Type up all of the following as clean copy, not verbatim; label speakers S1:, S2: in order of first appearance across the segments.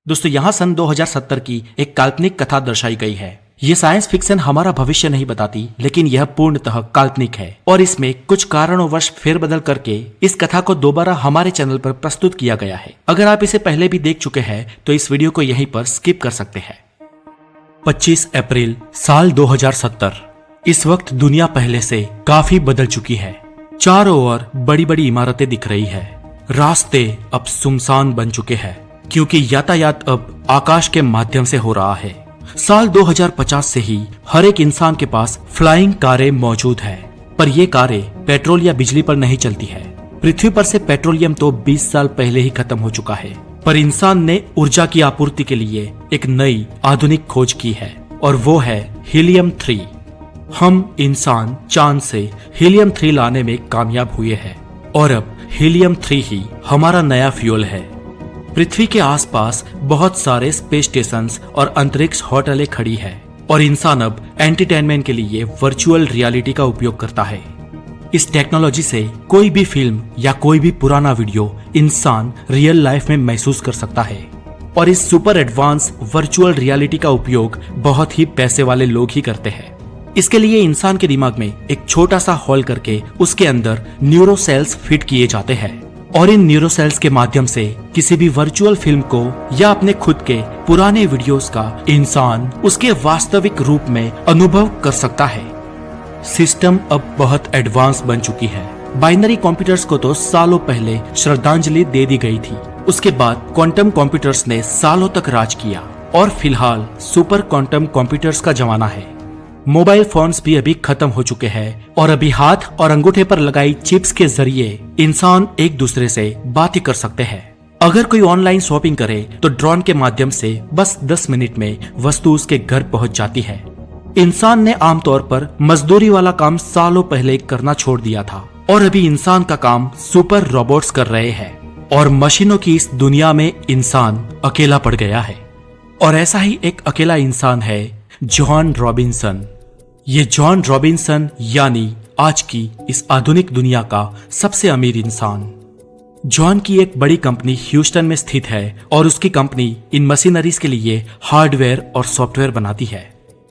S1: दोस्तों यहाँ सन 2070 की एक काल्पनिक कथा दर्शाई गई है। ये साइंस फिक्शन हमारा भविष्य नहीं बताती, लेकिन यह पूर्णतः काल्पनिक है और इसमें कुछ कारणोंवश फेरबदल करके इस कथा को दोबारा हमारे चैनल पर प्रस्तुत किया गया है। अगर आप इसे पहले भी देख चुके हैं तो इस वीडियो को यहीं पर स्किप कर सकते हैं। 25 अप्रैल साल 2070। इस वक्त दुनिया पहले से काफी बदल चुकी है। चारों ओर बड़ी बड़ी इमारतें दिख रही है। रास्ते अब सुनसान बन चुके हैं क्योंकि यातायात अब आकाश के माध्यम से हो रहा है। साल 2050 से ही हर एक इंसान के पास फ्लाइंग कारें मौजूद है, पर ये कारें पेट्रोल या बिजली पर नहीं चलती है। पृथ्वी पर से पेट्रोलियम तो 20 साल पहले ही खत्म हो चुका है, पर इंसान ने ऊर्जा की आपूर्ति के लिए एक नई आधुनिक खोज की है और वो है हीलियम 3। हम इंसान चांद से हीलियम 3 लाने में कामयाब हुए हैं और अब हीलियम 3 ही हमारा नया फ्यूल है। पृथ्वी के आसपास बहुत सारे स्पेस स्टेशंस और अंतरिक्ष होटलें खड़ी है और इंसान अब एंटरटेनमेंट के लिए वर्चुअल रियलिटी का उपयोग करता है। इस टेक्नोलॉजी से कोई भी फिल्म या कोई भी पुराना वीडियो इंसान रियल लाइफ में महसूस कर सकता है और इस सुपर एडवांस वर्चुअल रियलिटी का उपयोग बहुत ही पैसे वाले लोग ही करते हैं। इसके लिए इंसान के दिमाग में एक छोटा सा हॉल करके उसके अंदर न्यूरो सेल्स फिट किए जाते हैं और इन न्यूरो सेल्स के माध्यम से किसी भी वर्चुअल फिल्म को या अपने खुद के पुराने वीडियोस का इंसान उसके वास्तविक रूप में अनुभव कर सकता है। सिस्टम अब बहुत एडवांस बन चुकी है। बाइनरी कंप्यूटर्स को तो सालों पहले श्रद्धांजलि दे दी गई थी। उसके बाद क्वांटम कंप्यूटर्स ने सालों तक राज किया और फिलहाल सुपर क्वांटम कंप्यूटर्स का जमाना है। मोबाइल फोन्स भी अभी खत्म हो चुके हैं और अभी हाथ और अंगूठे पर लगाई चिप्स के जरिए इंसान एक दूसरे से बात ही कर सकते हैं। अगर कोई ऑनलाइन शॉपिंग करे तो ड्रोन के माध्यम से बस 10 मिनट में वस्तु उसके घर पहुंच जाती है। इंसान ने आमतौर पर मजदूरी वाला काम सालों पहले करना छोड़ दिया था और अभी इंसान का काम सुपर रोबोट्स कर रहे हैं और मशीनों की इस दुनिया में इंसान अकेला पड़ गया है। और ऐसा ही एक अकेला इंसान है जॉन रॉबिन्सन। ये जॉन रॉबिन्सन यानी आज की इस आधुनिक दुनिया का सबसे अमीर इंसान। जॉन की एक बड़ी कंपनी ह्यूस्टन में स्थित है और उसकी कंपनी इन मशीनरीज के लिए हार्डवेयर और सॉफ्टवेयर बनाती है।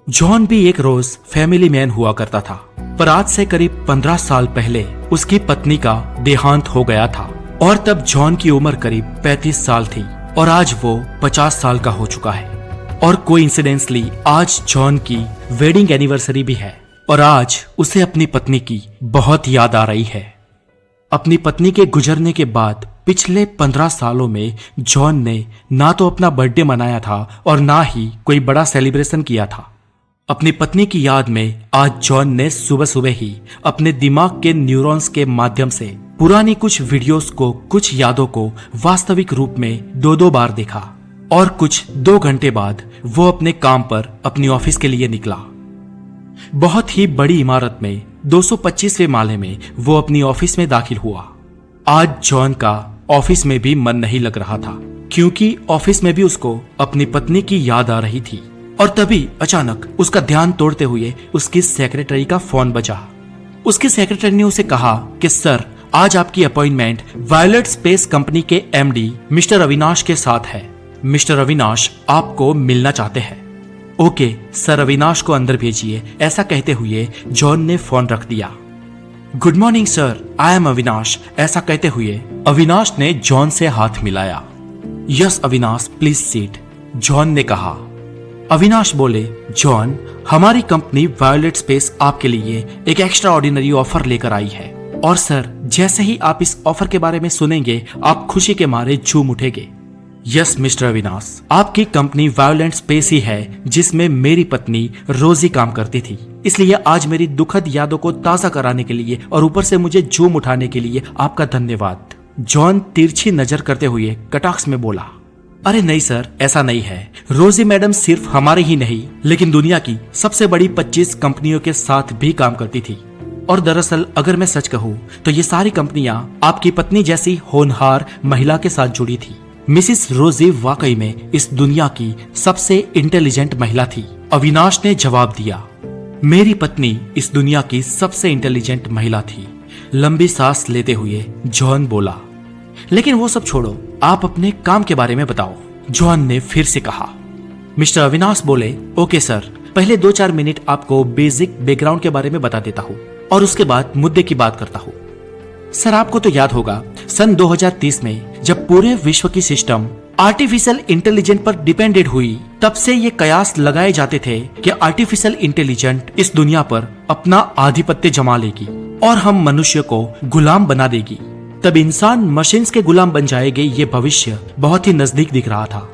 S1: जॉन भी एक रोज फैमिली मैन हुआ करता था, पर आज से करीब 15 साल पहले उसकी पत्नी का देहांत हो गया था और तब जॉन की उम्र करीब 35 साल थी और आज वो 50 साल का हो चुका है। और कोइंसिडेंसली आज जॉन की वेडिंग एनिवर्सरी भी है और आज उसे अपनी पत्नी की बहुत याद आ रही है। अपनी पत्नी के गुजरने के बाद पिछले 15 सालों में जॉन ने ना तो अपना बर्थडे मनाया था और ना ही कोई बड़ा सेलिब्रेशन किया था। अपनी पत्नी की याद में आज जॉन ने सुबह सुबह ही अपने दिमाग के न्यूरॉन्स के माध्यम से पुरानी कुछ वीडियोस को, कुछ यादों को वास्तविक रूप में 2-2 बार देखा और कुछ 2 घंटे बाद वो अपने काम पर अपनी ऑफिस के लिए निकला। बहुत ही बड़ी इमारत में 225वें माले में वो अपनी ऑफिस में दाखिल हुआ। आज जॉन का ऑफिस में भी मन नहीं लग रहा था क्योंकि ऑफिस में भी उसको अपनी पत्नी की याद आ रही थी और तभी अचानक उसका ध्यान तोड़ते हुए उसकी सेक्रेटरी का फोन बजा। उसकी सेक्रेटरी ने उसे कहा कि सर, आज आपकी अपॉइंटमेंट वायलेट स्पेस कंपनी के एमडी मिस्टर अविनाश के साथ है। मिस्टर अविनाश आपको मिलना चाहते हैं। ओके सर, अविनाश को अंदर भेजिए। ऐसा कहते हुए जॉन ने फोन रख दिया। Good morning sir, I am Avinash. ऐसा कहते हुए अविनाश ने जॉन से हाथ मिलाया। Yes Avinash, please seat, John ने कहा। अविनाश बोले, जॉन, हमारी कंपनी वायलेट स्पेस आपके लिए एक एक्स्ट्रा ऑर्डिनरी ऑफर लेकर आई है और सर, जैसे ही आप इस ऑफर के बारे में सुनेंगे आप खुशी के मारे झूम उठेंगे। यस मिस्टर अविनाश, आपकी कंपनी वायलेंट स्पेस ही है जिसमें मेरी पत्नी रोजी काम करती थी, इसलिए आज मेरी दुखद यादों को ताजा कराने के लिए और ऊपर से मुझे झूम उठाने के लिए आपका धन्यवाद। जॉन तिरछी नजर करते हुए कटाक्ष में बोला, अरे नहीं सर, ऐसा नहीं है। रोजी मैडम सिर्फ हमारे ही नहीं लेकिन दुनिया की सबसे बड़ी 25 कंपनियों के साथ भी काम करती थी और दरअसल अगर मैं सच कहूँ तो ये सारी कंपनियां आपकी पत्नी जैसी होनहार महिला के साथ जुड़ी थी। मिसिस रोजी वाकई में इस दुनिया की सबसे इंटेलिजेंट महिला थी। अविनाश ने जवाब दिया, मेरी पत्नी इस दुनिया की सबसे इंटेलिजेंट महिला थी। लंबी सांस लेते हुए जॉन बोला, लेकिन वो सब छोड़ो, आप अपने काम के बारे में बताओ। जॉन ने फिर से कहा। मिस्टर अविनाश बोले, ओके सर, पहले 2-4 मिनट आपको बेसिक बैकग्राउंड के बारे में बता देता हूँ और उसके बाद मुद्दे की बात करता हूँ। सर, आपको तो याद होगा सन 2030 में जब पूरे विश्व की सिस्टम आर्टिफिशियल इंटेलिजेंट पर डिपेंडेड हुई, तब से ये कयास लगाए जाते थे कि आर्टिफिशियल इंटेलिजेंट इस दुनिया पर अपना आधिपत्य जमा लेगी और हम मनुष्य को गुलाम बना देगी। तब इंसान मशीन्स के गुलाम बन जाएंगे, ये भविष्य बहुत ही नजदीक दिख रहा था।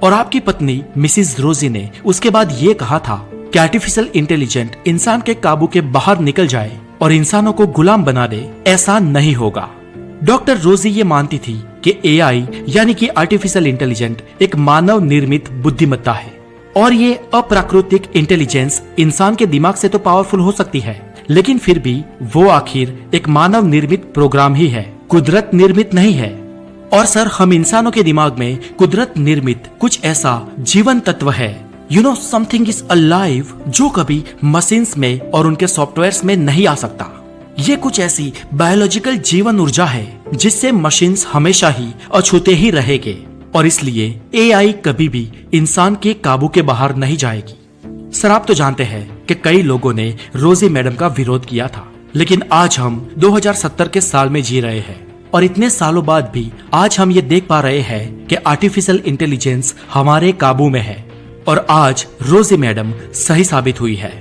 S1: और आपकी पत्नी मिसिज रोजी ने उसके बाद ये कहा था कि आर्टिफिशियल इंटेलिजेंट इंसान के काबू के बाहर निकल जाए और इंसानों को गुलाम बना दे। ऐसा नहीं होगा। डॉक्टर रोजी ये मानती थी कि एआई यानी कि आर्टिफिशियल इंटेलिजेंट एक मानव निर्मित बुद्धिमत्ता है और ये अप्राकृतिक इंटेलिजेंस इंसान के दिमाग से तो पावरफुल हो सकती है, लेकिन फिर भी वो आखिर एक मानव निर्मित प्रोग्राम ही है, कुदरत निर्मित नहीं है। और सर, हम इंसानों के दिमाग में कुदरत निर्मित कुछ ऐसा जीवन तत्व है, समथिंग इज अलाइव, जो कभी मशीन्स में और उनके सॉफ्टवेयर्स में नहीं आ सकता। ये कुछ ऐसी बायोलॉजिकल जीवन ऊर्जा है जिससे मशीन्स हमेशा ही अछूते ही रहेंगे और इसलिए एआई कभी भी इंसान के काबू के बाहर नहीं जाएगी। सर, आप तो जानते हैं कि कई लोगों ने रोजी मैडम का विरोध किया था, लेकिन आज हम 2070 के साल में जी रहे हैं और इतने सालों बाद भी आज हम ये देख पा रहे हैं कि आर्टिफिशियल इंटेलिजेंस हमारे काबू में है और आज रोजी मैडम सही साबित हुई है।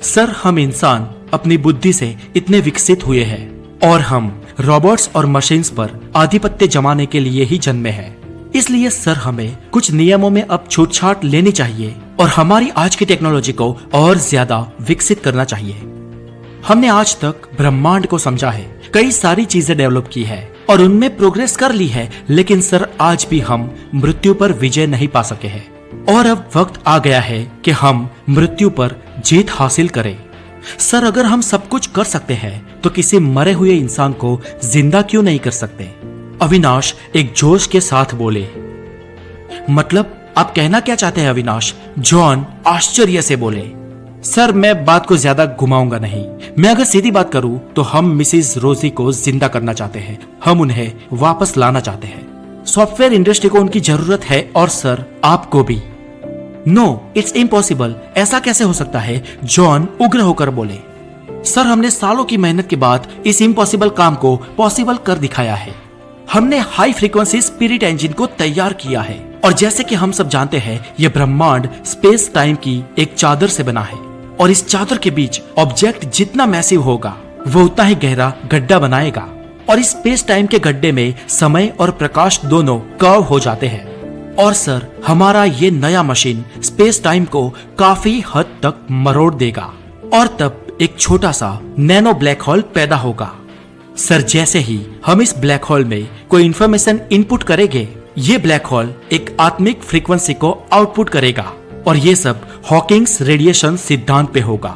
S1: सर, हम इंसान अपनी बुद्धि से इतने विकसित हुए हैं और हम रोबोट्स और मशीन्स पर आधिपत्य जमाने के लिए ही जन्मे हैं। इसलिए सर, हमें कुछ नियमों में अब छूटछाट लेनी चाहिए और हमारी आज की टेक्नोलॉजी को और ज्यादा विकसित करना चाहिए। हमने आज तक ब्रह्मांड को समझा है, कई सारी चीजें डेवलप की है और उनमें प्रोग्रेस कर ली है, लेकिन सर आज भी हम मृत्यु पर विजय नहीं पा सके हैं और अब वक्त आ गया है कि हम मृत्यु पर जीत हासिल करें। सर, अगर हम सब कुछ कर सकते हैं तो किसी मरे हुए इंसान को जिंदा क्यों नहीं कर सकते? अविनाश एक जोश के साथ बोले। मतलब आप कहना क्या चाहते हैं अविनाश? जॉन आश्चर्य से बोले। सर, मैं बात को ज्यादा घुमाऊंगा नहीं। मैं अगर सीधी बात करूं तो हम मिसिज रोजी को जिंदा करना चाहते हैं, हम उन्हें वापस लाना चाहते हैं। सॉफ्टवेयर इंडस्ट्री को उनकी जरूरत है और सर आपको भी। No, it's impossible. ऐसा कैसे हो सकता है? जॉन उग्र होकर बोले। सर, हमने सालों की मेहनत के बाद इस इम्पॉसिबल काम को पॉसिबल कर दिखाया है। हमने हाई फ्रीक्वेंसी स्पिरिट इंजन को तैयार किया है और जैसे कि हम सब जानते हैं, यह ब्रह्मांड स्पेस टाइम की एक चादर से बना है और इस चादर के बीच ऑब्जेक्ट जितना मैसिव होगा वो उतना ही गहरा गड्ढा बनाएगा और इस स्पेस टाइम के गड्ढे में समय और प्रकाश दोनों कर्व हो जाते हैं। और सर, हमारा ये नया मशीन स्पेस टाइम को काफी हद तक मरोड़ देगा और तब एक छोटा सा नैनो ब्लैक होल पैदा होगा। सर, जैसे ही हम इस ब्लैक होल में कोई इंफॉर्मेशन इनपुट करेंगे, ये ब्लैक होल एक आत्मिक फ्रीक्वेंसी को आउटपुट करेगा और ये सब हॉकिंग्स रेडिएशन सिद्धांत पे होगा।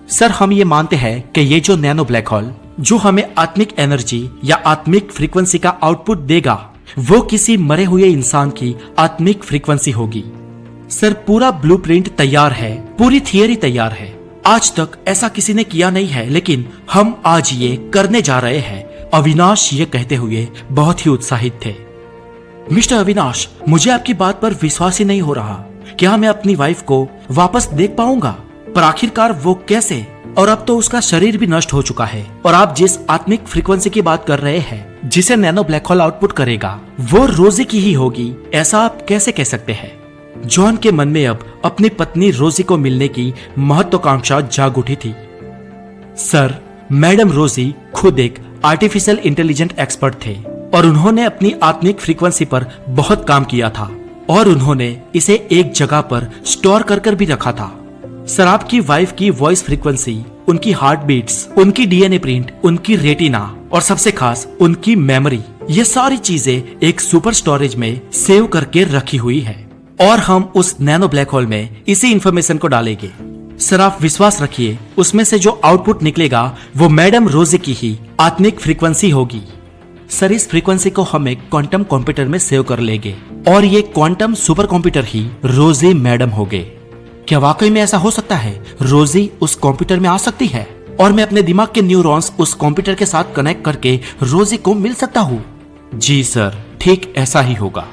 S1: सर, हम ये मानते हैं कि ये जो नैनो ब्लैक होल जो हमें आत्मिक एनर्जी या आत्मिक फ्रीक्वेंसी का आउटपुट देगा, वो किसी मरे हुए इंसान की आत्मिक फ्रीक्वेंसी होगी। सर, पूरा ब्लूप्रिंट तैयार है, पूरी थियरी तैयार है। आज तक ऐसा किसी ने किया नहीं है, लेकिन हम आज ये करने जा रहे हैं। अविनाश ये कहते हुए बहुत ही उत्साहित थे। मिस्टर अविनाश, मुझे आपकी बात पर विश्वास ही नहीं हो रहा। क्या मैं अपनी वाइफ को वापस देख पाऊंगा? पर आखिरकार वो कैसे? और अब तो उसका शरीर भी नष्ट हो चुका है और आप जिस आत्मिक फ्रीक्वेंसी की बात कर रहे हैं जिसे नैनो ब्लैक होल आउटपुट करेगा, वो रोजी की ही होगी, ऐसा आप कैसे कह सकते हैं? जॉन के मन में अब अपनी पत्नी रोजी को मिलने की महत्वाकांक्षा जाग उठी थी। सर, मैडम रोजी खुद एक आर्टिफिशियल इंटेलिजेंट एक्सपर्ट थे और उन्होंने अपनी आत्मिक फ्रीक्वेंसी पर बहुत काम किया था और उन्होंने इसे एक जगह पर स्टोर कर भी रखा था। सर, आपकी वाइफ की वॉइस फ्रीक्वेंसी, उनकी हार्ट बीट्स, उनकी डीएनए प्रिंट, उनकी रेटिना और सबसे खास उनकी मेमोरी, ये सारी चीजें एक सुपर स्टोरेज में सेव करके रखी हुई है और हम उस नैनो ब्लैक होल में इसी इंफॉर्मेशन को डालेंगे। सर, आप विश्वास रखिए, उसमें से जो आउटपुट निकलेगा वो मैडम रोजी की ही आत्मिक फ्रीक्वेंसी होगी। सर, इस फ्रीक्वेंसी को हम एक क्वांटम कंप्यूटर में सेव कर लेंगे और ये क्वांटम सुपर कंप्यूटर ही रोजी मैडम होगे। क्या वाकई में ऐसा हो सकता है? रोजी उस कंप्यूटर में आ सकती है और मैं अपने दिमाग के न्यूरॉन्स उस कंप्यूटर के साथ कनेक्ट करके रोजी को मिल सकता हूँ? जी सर, ठीक ऐसा ही होगा।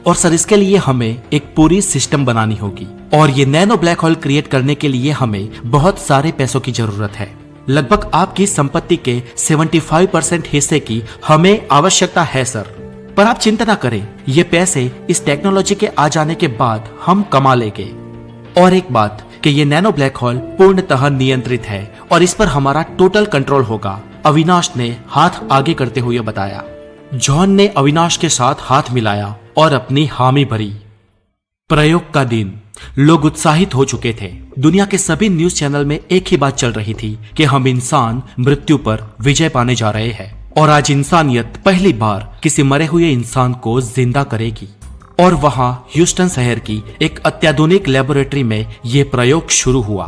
S1: और सर इसके लिए हमें एक पूरी सिस्टम बनानी होगी और ये नैनो ब्लैक होल क्रिएट करने के लिए हमें बहुत सारे पैसों की जरूरत है। लगभग आपकी संपत्ति के 75% हिस्से की हमें आवश्यकता है सर। पर आप चिंता ना करें, ये पैसे इस टेक्नोलॉजी के आ जाने के बाद हम कमा लेंगे। और एक बात कि ये नैनो ब्लैक होल पूर्णतः नियंत्रित है और इस पर हमारा टोटल कंट्रोल होगा, अविनाश ने हाथ आगे करते हुए बताया। जॉन ने अविनाश के साथ हाथ मिलाया और अपनी हामी भरी। प्रयोग का दिन। लोग उत्साहित हो चुके थे। दुनिया के सभी न्यूज चैनल में एक ही बात चल रही थी कि हम इंसान मृत्यु पर विजय पाने जा रहे हैं और आज इंसानियत पहली बार किसी मरे हुए इंसान को जिंदा करेगी। और वहां ह्यूस्टन शहर की एक अत्याधुनिक लेबोरेटरी में यह प्रयोग शुरू हुआ।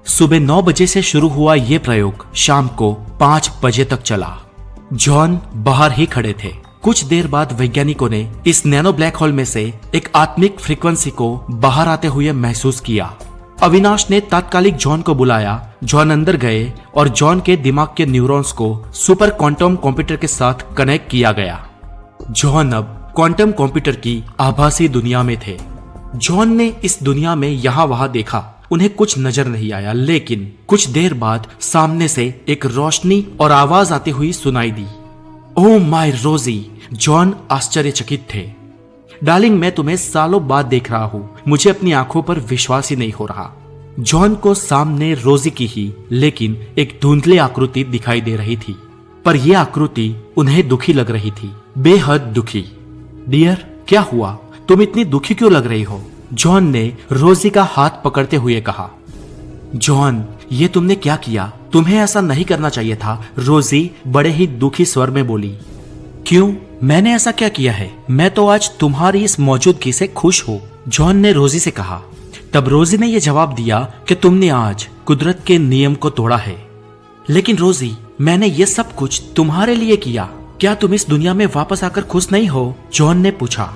S1: सुबह 9 बजे से शुरू हुआ यह प्रयोग शाम को 5 बजे तक चला। जॉन बाहर ही खड़े थे। कुछ देर बाद वैज्ञानिकों ने इस नैनो ब्लैक होल में से एक आत्मिक फ्रीक्वेंसी को बाहर आते हुए महसूस किया। अविनाश ने तात्कालिक जॉन को बुलाया। जॉन अंदर गए और जॉन के दिमाग के न्यूरॉन्स को सुपर क्वांटम कंप्यूटर के साथ कनेक्ट किया गया। जॉन अब क्वांटम कंप्यूटर की आभासी दुनिया में थे। जॉन ने इस दुनिया में यहाँ वहां देखा, उन्हें कुछ नजर नहीं आया, लेकिन कुछ देर बाद सामने से एक रोशनी और आवाज आती हुई सुनाई दी। ओह माय रोजी! जॉन आश्चर्यचकित थे। डार्लिंग, मैं तुम्हें सालों बाद देख रहा हूं, मुझे अपनी आंखों पर विश्वास ही नहीं हो रहा। जॉन को सामने रोजी की ही लेकिन एक धुंधली आकृति दिखाई दे रही थी, पर यह आकृति उन्हें दुखी लग रही थी, बेहद दुखी। डियर, क्या हुआ? तुम इतनी दुखी क्यों लग रही हो? जॉन ने रोजी का हाथ पकड़ते हुए कहा। जॉन, ये तुमने क्या किया? तुम्हें ऐसा नहीं करना चाहिए था, रोजी बड़े ही दुखी स्वर में बोली। क्यों? मैंने ऐसा क्या किया है? मैं तो आज तुम्हारी इस मौजूदगी से खुश हूँ, जॉन ने रोजी से कहा। तब रोजी ने यह जवाब दिया कि तुमने आज कुदरत के नियम को तोड़ा है। लेकिन रोजी, मैंने ये सब कुछ तुम्हारे लिए किया, क्या तुम इस दुनिया में वापस आकर खुश नहीं हो? जॉन ने पूछा।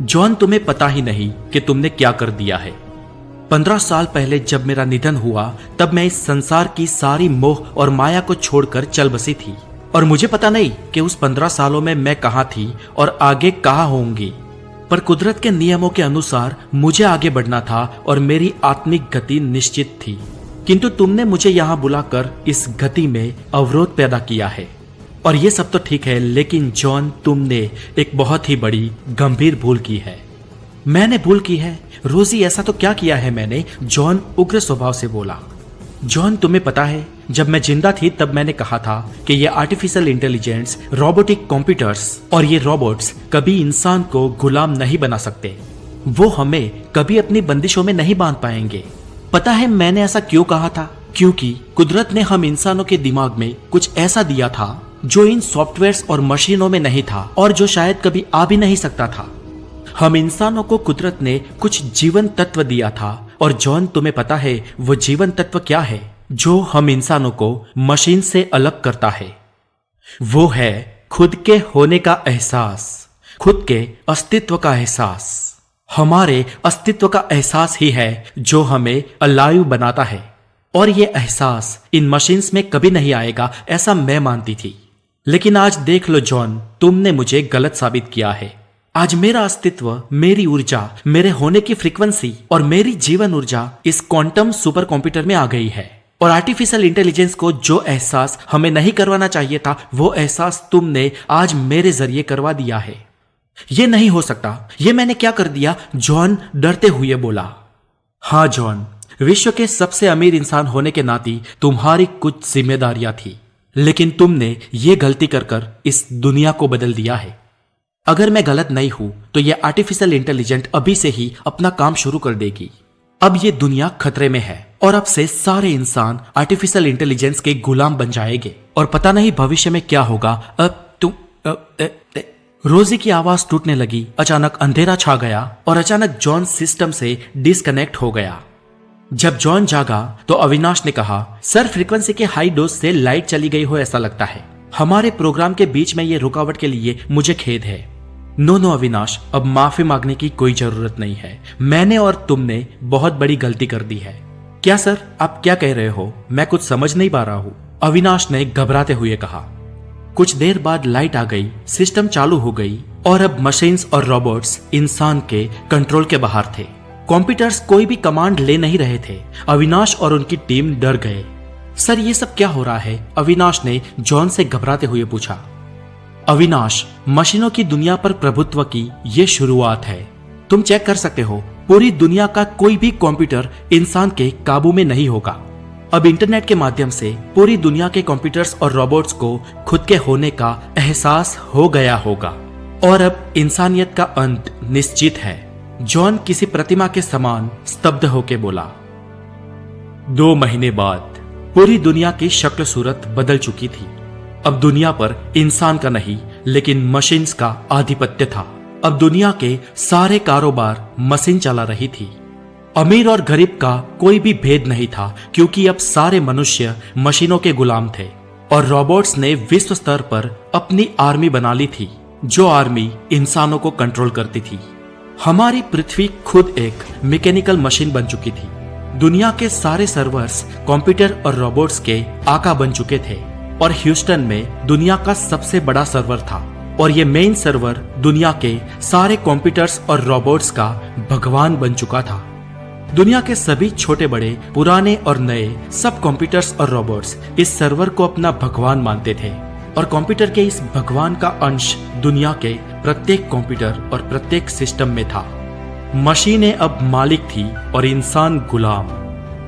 S1: जॉन, तुम्हें पता ही नहीं कि तुमने क्या कर दिया है। 15 साल पहले जब मेरा निधन हुआ, तब मैं इस संसार की सारी मोह और माया को छोड़कर चल बसी थी और मुझे पता नहीं कि उस 15 सालों में मैं कहाँ थी और आगे कहाँ होंगी। पर कुदरत के नियमों के अनुसार मुझे आगे बढ़ना था और मेरी आत्मिक गति निश्चित थी, किंतु तुमने मुझे यहाँ बुलाकर इस गति में अवरोध पैदा किया है। और ये सब तो ठीक है, लेकिन जॉन, तुमने एक बहुत ही बड़ी गंभीर भूल की है। मैंने भूल की है? रोजी, ऐसा तो क्या किया है मैंने? जॉन उग्र स्वभाव से बोला। जॉन, तुम्हें पता है, जब मैं जिंदा थी तब मैंने कहा था कि ये आर्टिफिशियल इंटेलिजेंस, रोबोटिक कंप्यूटर्स और ये रोबोट्स कभी इंसान को गुलाम नहीं बना सकते। वो हमें कभी अपनी बंदिशों में नहीं बांध पाएंगे। पता है मैंने ऐसा क्यों कहा था? क्योंकि कुदरत ने हम इंसानों के दिमाग में कुछ ऐसा दिया था जो इन सॉफ्टवेयर्स और मशीनों में नहीं था और जो शायद कभी आ भी नहीं सकता था। हम इंसानों को कुदरत ने कुछ जीवन तत्व दिया था। और जॉन, तुम्हें पता है वो जीवन तत्व क्या है जो हम इंसानों को मशीन से अलग करता है? वो है खुद के होने का एहसास, खुद के अस्तित्व का एहसास। हमारे अस्तित्व का एहसास ही है जो हमें अलाइव बनाता है और ये एहसास इन मशीन्स में कभी नहीं आएगा, ऐसा मैं मानती थी। लेकिन आज देख लो जॉन, तुमने मुझे गलत साबित किया है। आज मेरा अस्तित्व, मेरी ऊर्जा, मेरे होने की फ्रीक्वेंसी और मेरी जीवन ऊर्जा इस क्वांटम सुपर कंप्यूटर में आ गई है। और आर्टिफिशियल इंटेलिजेंस को जो एहसास हमें नहीं करवाना चाहिए था, वो एहसास तुमने आज मेरे जरिए करवा दिया है। ये नहीं हो सकता। ये मैंने क्या कर दिया? जॉन डरते हुए बोला। हाँ जॉन, विश्व के सबसे अमीर इंसान होने के नाते तुम्हारी कुछ जिम्मेदारियां थी, लेकिन तुमने ये गलती कर इस दुनिया को बदल दिया है। अगर मैं गलत नहीं हूं तो ये आर्टिफिशियल इंटेलिजेंट अभी से ही अपना काम शुरू कर देगी। अब ये दुनिया खतरे में है और अब से सारे इंसान आर्टिफिशियल इंटेलिजेंस के गुलाम बन जाएंगे और पता नहीं भविष्य में क्या होगा। अब तुम रोजी की आवाज टूटने लगी। अचानक अंधेरा छा गया और अचानक जॉन सिस्टम से डिस्कनेक्ट हो गया। जब जॉन जागा तो अविनाश ने कहा, सर फ्रीक्वेंसी के हाई डोज से लाइट चली गई हो ऐसा लगता है। हमारे प्रोग्राम के बीच में ये रुकावट के लिए मुझे खेद है। नो अविनाश, अब माफी मांगने की कोई जरूरत नहीं है। मैंने और तुमने बहुत बड़ी गलती कर दी है। क्या सर, आप क्या कह रहे हो? मैं कुछ समझ नहीं पा रहा हूँ, अविनाश ने घबराते हुए कहा। कुछ देर बाद लाइट आ गई, सिस्टम चालू हो गई और अब मशीन्स और रोबोट्स इंसान के कंट्रोल के बाहर थे। कंप्यूटर्स कोई भी कमांड ले नहीं रहे थे। अविनाश और उनकी टीम डर गए। सर, ये सब क्या हो रहा है? अविनाश ने जॉन से घबराते हुए पूछा। अविनाश, मशीनों की दुनिया पर प्रभुत्व की ये शुरुआत है। तुम चेक कर सकते हो, पूरी दुनिया का कोई भी कंप्यूटर इंसान के काबू में नहीं होगा। अब इंटरनेट के माध्यम से पूरी दुनिया के कंप्यूटर्स और रोबोट्स को खुद के होने का एहसास हो गया होगा और अब इंसानियत का अंत निश्चित है। जॉन किसी प्रतिमा के समान स्तब्ध होकर बोला। 2 महीने बाद पूरी दुनिया की शक्ल सूरत बदल चुकी थी। अब दुनिया पर इंसान का नहीं, लेकिन मशीन्स का आधिपत्य था। अब दुनिया के सारे कारोबार मशीन चला रही थी। अमीर और गरीब का कोई भी भेद नहीं था, क्योंकि अब सारे मनुष्य मशीनों के गुलाम थे और रोबोट्स ने विश्व स्तर पर अपनी आर्मी बना ली थी, जो आर्मी इंसानों को कंट्रोल करती थी। हमारी पृथ्वी खुद एक मैकेनिकल मशीन बन चुकी थी। दुनिया के सारे सर्वर्स कंप्यूटर और रोबोट्स के आका बन चुके थे और ह्यूस्टन में दुनिया का सबसे बड़ा सर्वर था और ये मेन सर्वर दुनिया के सारे कंप्यूटर्स और रोबोट्स का भगवान बन चुका था। दुनिया के सभी छोटे बड़े, पुराने और नए सब कंप्यूटर्स और रोबोट्स इस सर्वर को अपना भगवान मानते थे और कंप्यूटर के इस भगवान का अंश दुनिया के प्रत्येक कंप्यूटर और प्रत्येक सिस्टम में था। मशीनें अब मालिक थी और इंसान गुलाम।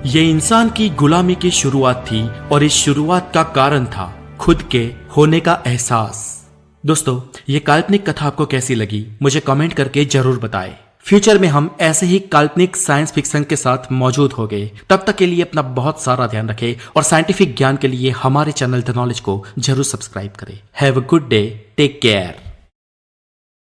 S1: ये इंसान की गुलामी की शुरुआत थी और इस शुरुआत का कारण था खुद के होने का एहसास। दोस्तों, ये काल्पनिक कथा आपको कैसी लगी मुझे कमेंट करके जरूर बताएं। फ्यूचर में हम ऐसे ही काल्पनिक साइंस फिक्शन के साथ मौजूद हो गए। तब तक के लिए अपना बहुत सारा ध्यान रखें और साइंटिफिक ज्ञान के लिए हमारे चैनल द नॉलेज को जरूर सब्सक्राइब करें। Have a good day, take care.